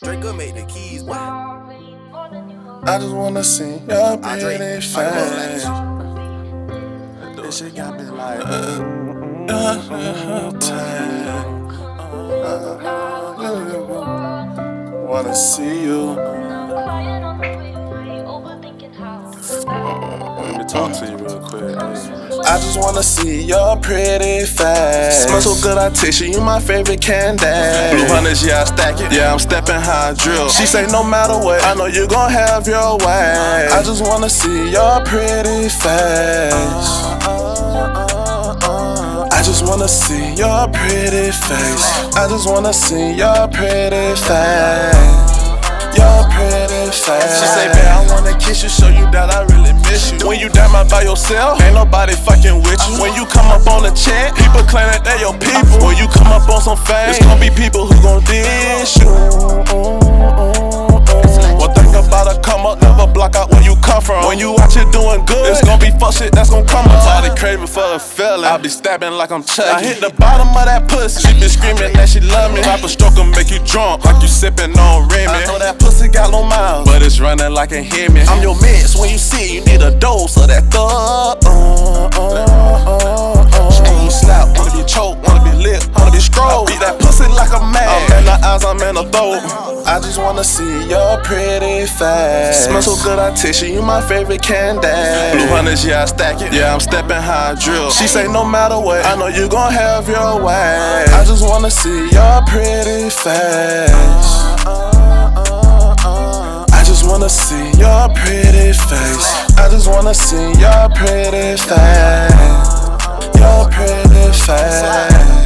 Draco made the keys, boy. I just wanna see your pretty face. This shit got me like, wanna see you. let me talk to you real quick. I just wanna see your pretty face. Smell so good, I taste you my favorite candy. Blue hunters, yeah, I stack it. Yeah, I'm stepping how I drill. She say no matter what, I know you gon' have your way. I just wanna see your pretty face. I just wanna see your pretty face. I just wanna see your pretty face. Your pretty face. She say, babe, I wanna kiss you, show you that I really miss you. When you down by yourself, ain't nobody fucking with you. When you come up on the chat, people claim that they your people. When you come up on some fame, it's gonna be people who gon' diss you. One thing about a come up, never block out where you come from. When you out here doing good, it's gonna be fuck shit that's gon' come up. Body craving for a feeling, I be stabbing like I'm Chucky. I hit the bottom of that pussy, she been screaming that she love me. Pop a stroke and make you drunk, like you sipping on Remy. I know that pussy got no mouth, but it's running like it hear me. I'm your mix, when you see, you need a dose of that thug. Scream slap, wanna be choked, wanna be lit, wanna be scrolled. Beat that pussy like a man, I'm in the eyes, I'm in the throat. I just wanna see your pretty face. Smell so good, I taste you my favorite candy. Blue hunters, yeah, I stack it. Yeah, I'm stepping how I drill. She say no matter what, I know you gon' have your way. I just wanna see your pretty face. I just wanna see your pretty face. I just wanna see your pretty face. Your pretty face.